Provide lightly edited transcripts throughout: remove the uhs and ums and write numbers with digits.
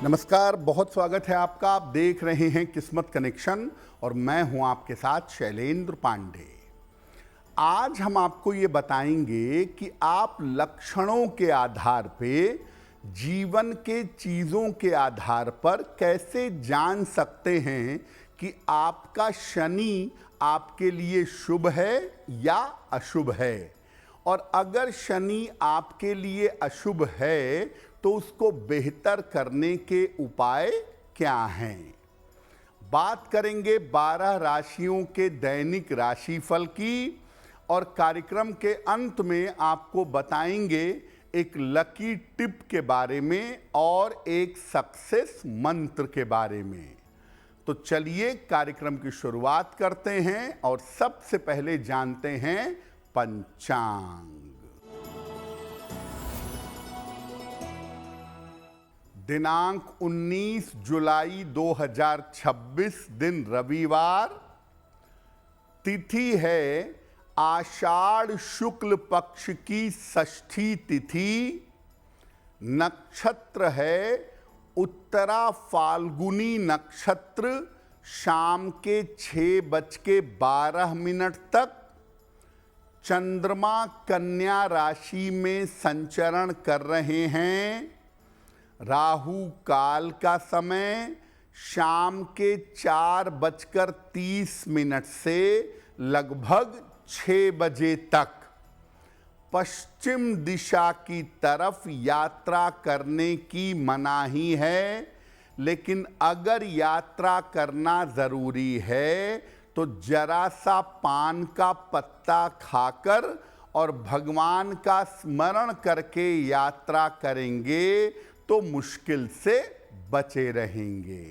नमस्कार, बहुत स्वागत है आपका। आप देख रहे हैं किस्मत कनेक्शन और मैं हूं आपके साथ शैलेंद्र पांडे। आज हम आपको ये बताएंगे कि आप लक्षणों के आधार पे, जीवन के चीज़ों के आधार पर कैसे जान सकते हैं कि आपका शनि आपके लिए शुभ है या अशुभ है। और अगर शनि आपके लिए अशुभ है तो उसको बेहतर करने के उपाय क्या हैं। बात करेंगे 12 राशियों के दैनिक राशिफल की और कार्यक्रम के अंत में आपको बताएंगे एक लकी टिप के बारे में और एक सक्सेस मंत्र के बारे में। तो चलिए कार्यक्रम की शुरुआत करते हैं और सबसे पहले जानते हैं पंचांग। दिनांक 19 जुलाई 2026 दिन रविवार, तिथि है आषाढ़ शुक्ल पक्ष की षष्ठी तिथि, नक्षत्र है उत्तरा फाल्गुनी नक्षत्र, शाम के 6:12 तक। चंद्रमा कन्या राशि में संचरण कर रहे हैं। राहु काल का समय शाम के 4:30 से लगभग 6 बजे तक। पश्चिम दिशा की तरफ यात्रा करने की मनाही है, लेकिन अगर यात्रा करना जरूरी है तो जरा सा पान का पत्ता खाकर और भगवान का स्मरण करके यात्रा करेंगे तो मुश्किल से बचे रहेंगे।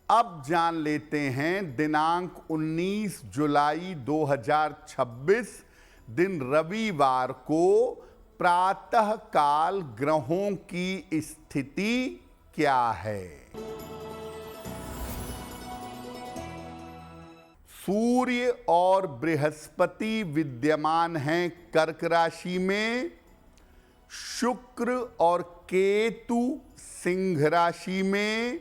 अब जान लेते हैं दिनांक 19 जुलाई 2026 दिन रविवार को प्रातः काल ग्रहों की स्थिति क्या है। सूर्य और बृहस्पति विद्यमान हैं कर्क राशि में, शुक्र और केतु सिंह राशि में,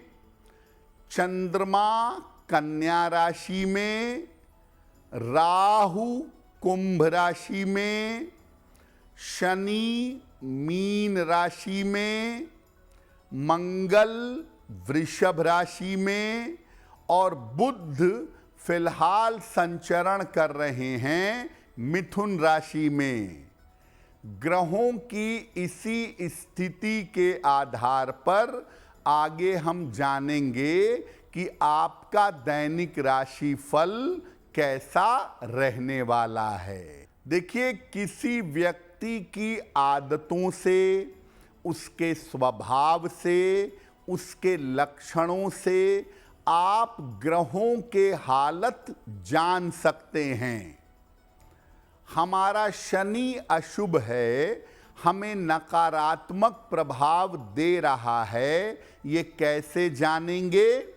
चंद्रमा कन्या राशि में, राहु कुंभ राशि में, शनि मीन राशि में, मंगल वृषभ राशि में और बुध फिलहाल संचरण कर रहे हैं मिथुन राशि में। ग्रहों की इसी स्थिति के आधार पर आगे हम जानेंगे कि आपका दैनिक राशि फल कैसा रहने वाला है। देखिए, किसी व्यक्ति की आदतों से, उसके स्वभाव से, उसके लक्षणों से आप ग्रहों के हालत जान सकते हैं। हमारा शनि अशुभ है, हमें नकारात्मक प्रभाव दे रहा है, ये कैसे जानेंगे।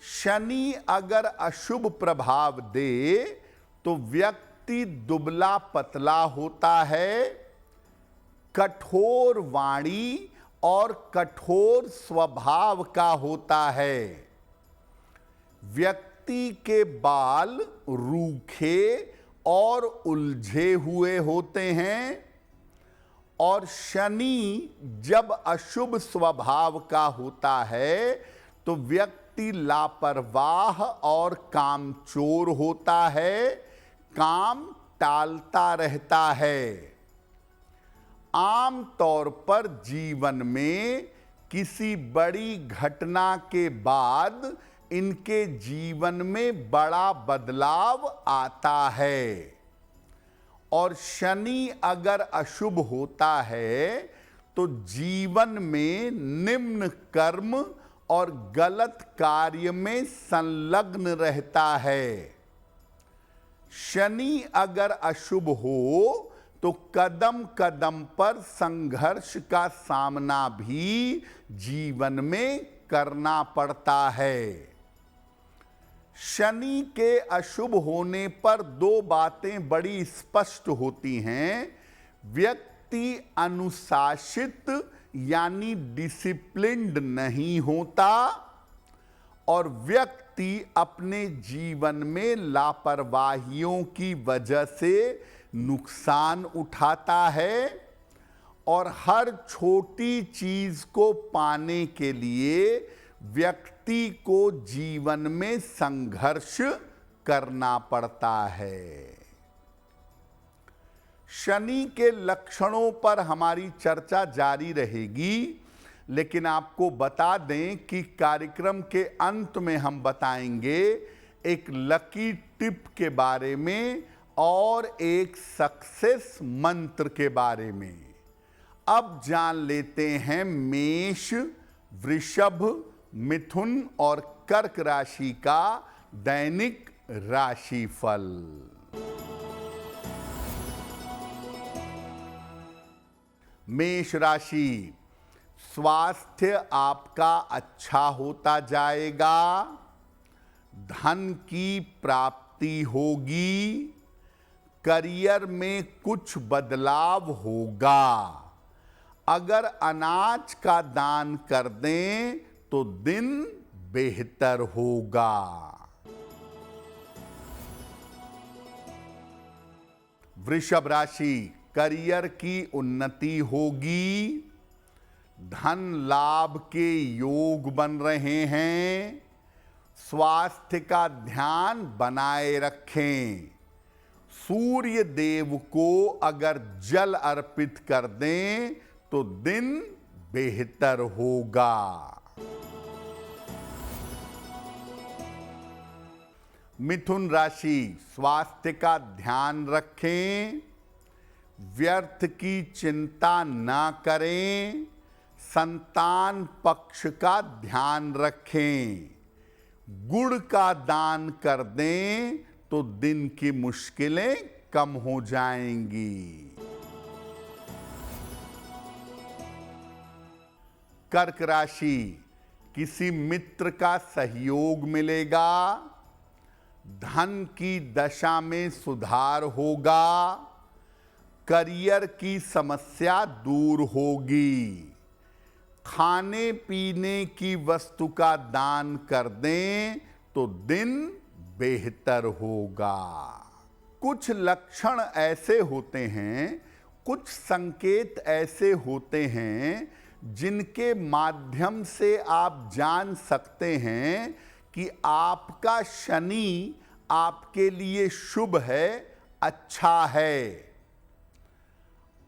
शनि अगर अशुभ प्रभाव दे तो व्यक्ति दुबला पतला होता है, कठोर वाणी और कठोर स्वभाव का होता है। व्यक्ति के बाल रूखे और उलझे हुए होते हैं और शनि जब अशुभ स्वभाव का होता है तो व्यक्ति लापरवाह और कामचोर होता है, काम टालता रहता है। आम तौर पर जीवन में किसी बड़ी घटना के बाद इनके जीवन में बड़ा बदलाव आता है। और शनि अगर अशुभ होता है तो जीवन में निम्न कर्म और गलत कार्य में संलग्न रहता है। शनि अगर अशुभ हो तो कदम कदम पर संघर्ष का सामना भी जीवन में करना पड़ता है। शनि के अशुभ होने पर दो बातें बड़ी स्पष्ट होती हैं। व्यक्ति अनुशासित यानी डिसिप्लिन्ड नहीं होता और व्यक्ति अपने जीवन में लापरवाहियों की वजह से नुकसान उठाता है और हर छोटी चीज को पाने के लिए व्यक्ति को जीवन में संघर्ष करना पड़ता है। शनि के लक्षणों पर हमारी चर्चा जारी रहेगी, लेकिन आपको बता दें कि कार्यक्रम के अंत में हम बताएंगे एक लकी टिप के बारे में और एक सक्सेस मंत्र के बारे में। अब जान लेते हैं मेष, वृषभ, मिथुन और कर्क राशि का दैनिक राशिफल। मेष राशि, स्वास्थ्य आपका अच्छा होता जाएगा, धन की प्राप्ति होगी, करियर में कुछ बदलाव होगा। अगर अनाज का दान कर दें तो दिन बेहतर होगा। वृषभ राशि, करियर की उन्नति होगी, धन लाभ के योग बन रहे हैं, स्वास्थ्य का ध्यान बनाए रखें। सूर्य देव को अगर जल अर्पित कर दें तो दिन बेहतर होगा। मिथुन राशि, स्वास्थ्य का ध्यान रखें, व्यर्थ की चिंता ना करें, संतान पक्ष का ध्यान रखें। गुड़ का दान कर दें तो दिन की मुश्किलें कम हो जाएंगी। कर्क राशि, किसी मित्र का सहयोग मिलेगा, धन की दशा में सुधार होगा, करियर की समस्या दूर होगी। खाने पीने की वस्तु का दान कर दें तो दिन बेहतर होगा। कुछ लक्षण ऐसे होते हैं, कुछ संकेत ऐसे होते हैं जिनके माध्यम से आप जान सकते हैं कि आपका शनि आपके लिए शुभ है, अच्छा है।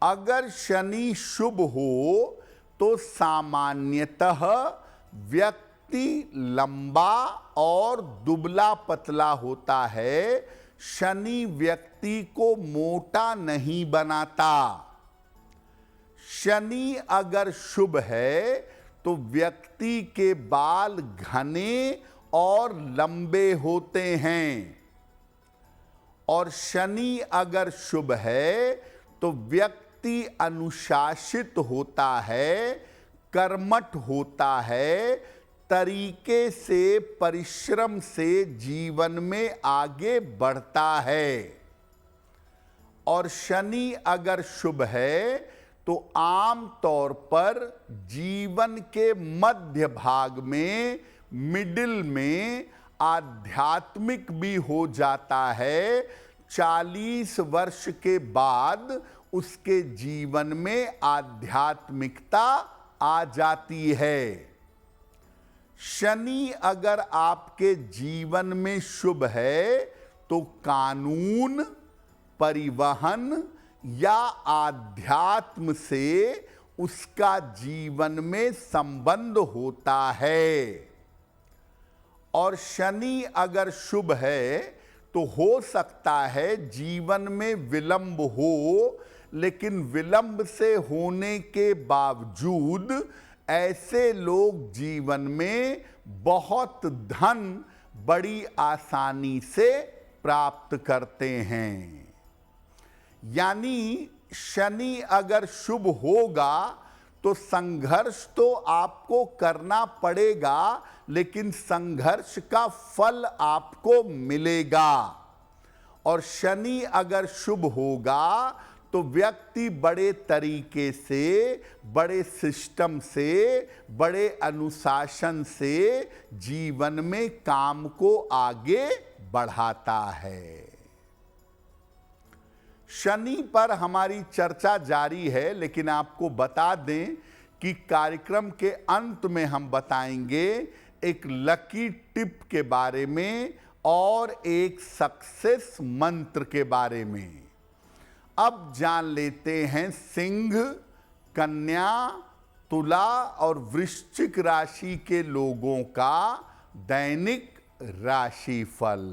अगर शनि शुभ हो तो सामान्यतः व्यक्ति लंबा और दुबला पतला होता है। शनि व्यक्ति को मोटा नहीं बनाता। शनि अगर शुभ है तो व्यक्ति के बाल घने और लंबे होते हैं, और शनि अगर शुभ है तो व्यक्ति अनुशासित होता है, कर्मठ होता है, तरीके से परिश्रम से जीवन में आगे बढ़ता है। और शनि अगर शुभ है तो आम तौर पर जीवन के मध्य भाग में, मिडिल में आध्यात्मिक भी हो जाता है। 40 वर्ष के बाद उसके जीवन में आध्यात्मिकता आ जाती है। शनि अगर आपके जीवन में शुभ है तो कानून, परिवहन या आध्यात्म से उसका जीवन में संबंध होता है। और शनि अगर शुभ है तो हो सकता है जीवन में विलंब हो, लेकिन विलंब से होने के बावजूद ऐसे लोग जीवन में बहुत धन बड़ी आसानी से प्राप्त करते हैं। यानी शनि अगर शुभ होगा तो संघर्ष तो आपको करना पड़ेगा, लेकिन संघर्ष का फल आपको मिलेगा। और शनि अगर शुभ होगा तो व्यक्ति बड़े तरीके से, बड़े सिस्टम से, बड़े अनुशासन से जीवन में काम को आगे बढ़ाता है। शनि पर हमारी चर्चा जारी है, लेकिन आपको बता दें कि कार्यक्रम के अंत में हम बताएंगे एक लकी टिप के बारे में और एक सक्सेस मंत्र के बारे में। अब जान लेते हैं सिंह, कन्या, तुला और वृश्चिक राशि के लोगों का दैनिक राशिफल।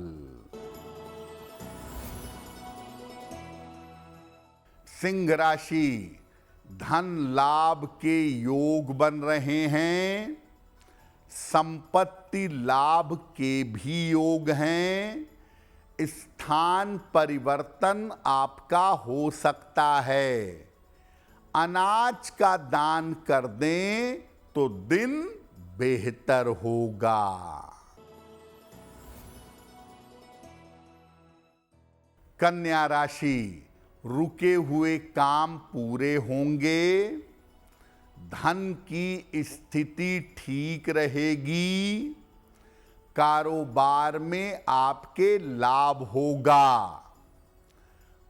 सिंह राशि, धन लाभ के योग बन रहे हैं, संपत्ति लाभ के भी योग हैं, स्थान परिवर्तन आपका हो सकता है। अनाज का दान कर दें तो दिन बेहतर होगा। कन्या राशि, रुके हुए काम पूरे होंगे, धन की स्थिति ठीक रहेगी, कारोबार में आपके लाभ होगा,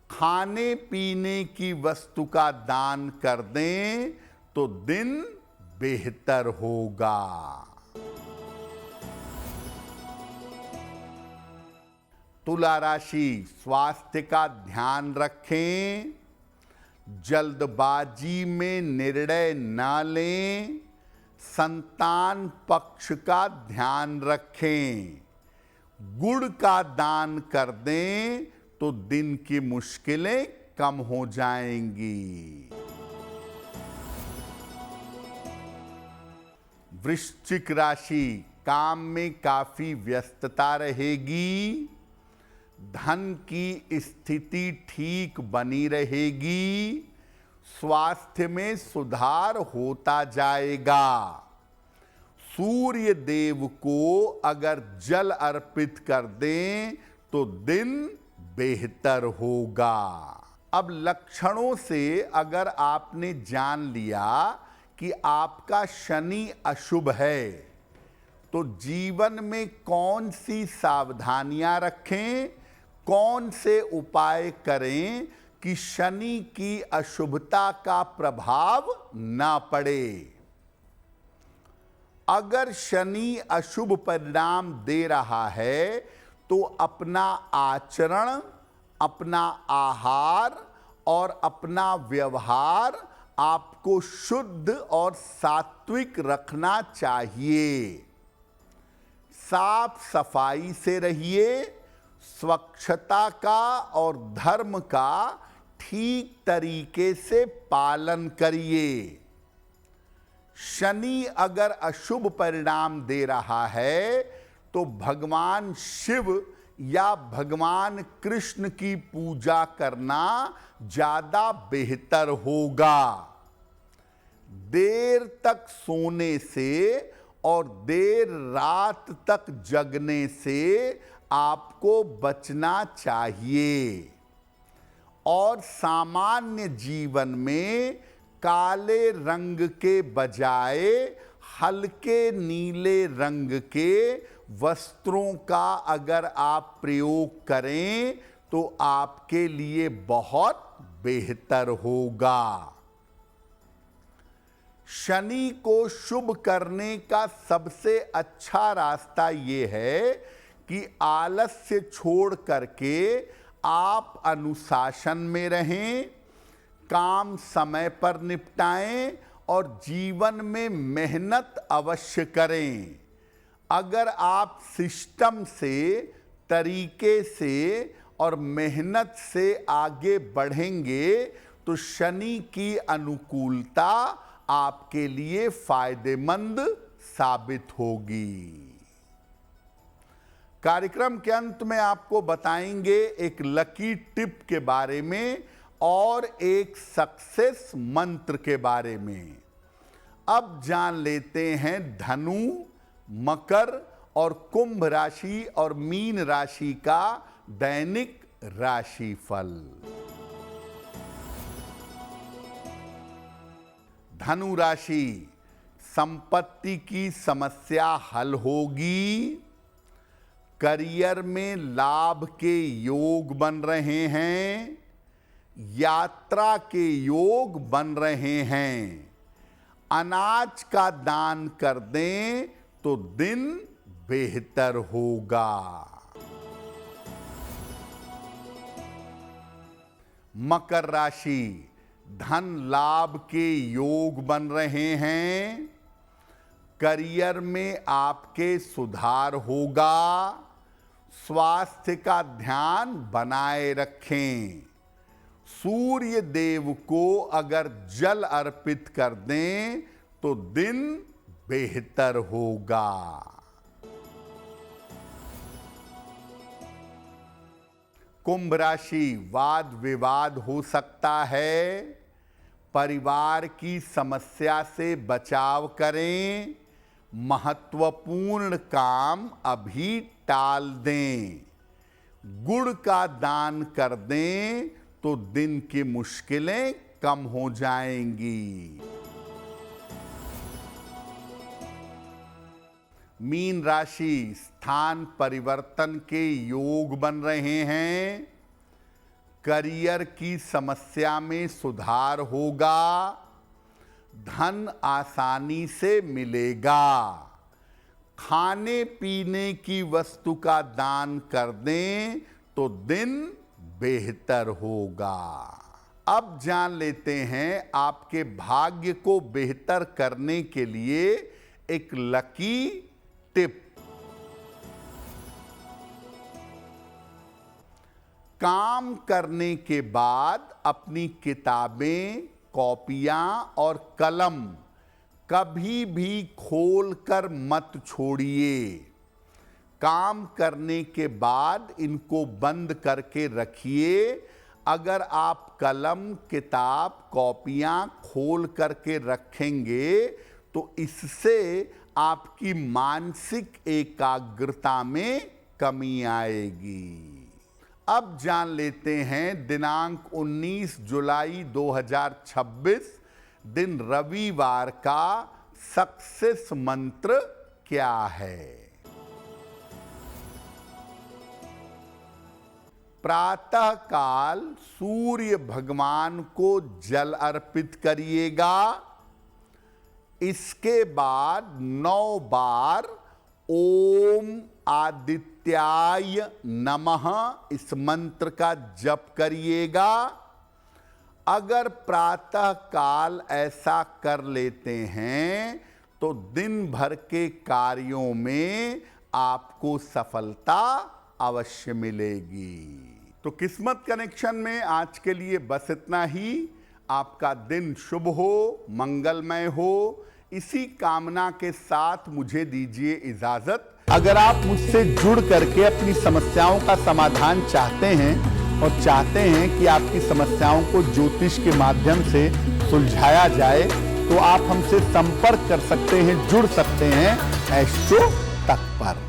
खाने पीने की वस्तु का दान कर दें तो दिन बेहतर होगा। तुला राशि, स्वास्थ्य का ध्यान रखें, जल्दबाजी में निर्णय न लें, संतान पक्ष का ध्यान रखें, गुड़ का दान कर दें तो दिन की मुश्किलें कम हो जाएंगी। वृश्चिक राशि, काम में काफी व्यस्तता रहेगी, धन की स्थिति ठीक बनी रहेगी, स्वास्थ्य में सुधार होता जाएगा। सूर्य देव को अगर जल अर्पित कर दें तो दिन बेहतर होगा। अब लक्षणों से अगर आपने जान लिया कि आपका शनि अशुभ है, तो जीवन में कौन सी सावधानियां रखें, कौन से उपाय करें कि शनि की अशुभता का प्रभाव ना पड़े। अगर शनि अशुभ परिणाम दे रहा है तो अपना आचरण, अपना आहार और अपना व्यवहार आपको शुद्ध और सात्विक रखना चाहिए। साफ सफाई से रहिए, स्वच्छता का और धर्म का ठीक तरीके से पालन करिए। शनि अगर अशुभ परिणाम दे रहा है तो भगवान शिव या भगवान कृष्ण की पूजा करना ज्यादा बेहतर होगा। देर तक सोने से और देर रात तक जगने से आपको बचना चाहिए और सामान्य जीवन में काले रंग के बजाय हल्के नीले रंग के वस्त्रों का अगर आप प्रयोग करें तो आपके लिए बहुत बेहतर होगा। शनि को शुभ करने का सबसे अच्छा रास्ता ये है कि आलस्य छोड़ करके आप अनुशासन में रहें, काम समय पर निपटाएं और जीवन में मेहनत अवश्य करें। अगर आप सिस्टम से, तरीके से और मेहनत से आगे बढ़ेंगे तो शनि की अनुकूलता आपके लिए फायदेमंद साबित होगी। कार्यक्रम के अंत में आपको बताएंगे एक लकी टिप के बारे में और एक सक्सेस मंत्र के बारे में। अब जान लेते हैं धनु, मकर और कुंभ राशि और मीन राशि का दैनिक राशिफल। धनु राशि, संपत्ति की समस्या हल होगी। करियर में लाभ के योग बन रहे हैं। यात्रा के योग बन रहे हैं। अनाज का दान कर दें तो दिन बेहतर होगा। मकर राशि, धन लाभ के योग बन रहे हैं। करियर में आपके सुधार होगा। स्वास्थ्य का ध्यान बनाए रखें। सूर्य देव को अगर जल अर्पित कर दें तो दिन बेहतर होगा। कुंभ राशि, वाद विवाद हो सकता है। परिवार की समस्या से बचाव करें। महत्वपूर्ण काम अभी टाल दें। गुड़ का दान कर दें तो दिन की मुश्किलें कम हो जाएंगी। मीन राशि, स्थान परिवर्तन के योग बन रहे हैं। करियर की समस्या में सुधार होगा। धन आसानी से मिलेगा। खाने पीने की वस्तु का दान कर दें तो दिन बेहतर होगा। अब जान लेते हैं आपके भाग्य को बेहतर करने के लिए एक लकी टिप। काम करने के बाद अपनी किताबें, कॉपियां और कलम कभी भी खोलकर मत छोड़िए। काम करने के बाद इनको बंद करके रखिए। अगर आप कलम, किताब, कॉपियां खोल करके रखेंगे तो इससे आपकी मानसिक एकाग्रता में कमी आएगी। अब जान लेते हैं दिनांक 19 जुलाई 2026 दिन रविवार का सक्सेस मंत्र क्या है। प्रातः काल सूर्य भगवान को जल अर्पित करिएगा। इसके बाद 9 बार ओम आदित्याय नमः इस मंत्र का जप करिएगा। अगर प्रातः काल ऐसा कर लेते हैं तो दिन भर के कार्यों में आपको सफलता अवश्य मिलेगी। तो किस्मत कनेक्शन में आज के लिए बस इतना ही। आपका दिन शुभ हो, मंगलमय हो, इसी कामना के साथ मुझे दीजिए इजाजत। अगर आप मुझसे जुड़ करके अपनी समस्याओं का समाधान चाहते हैं और चाहते हैं कि आपकी समस्याओं को ज्योतिष के माध्यम से सुलझाया जाए तो आप हमसे संपर्क कर सकते हैं, जुड़ सकते हैं एस्ट्रो तक पर।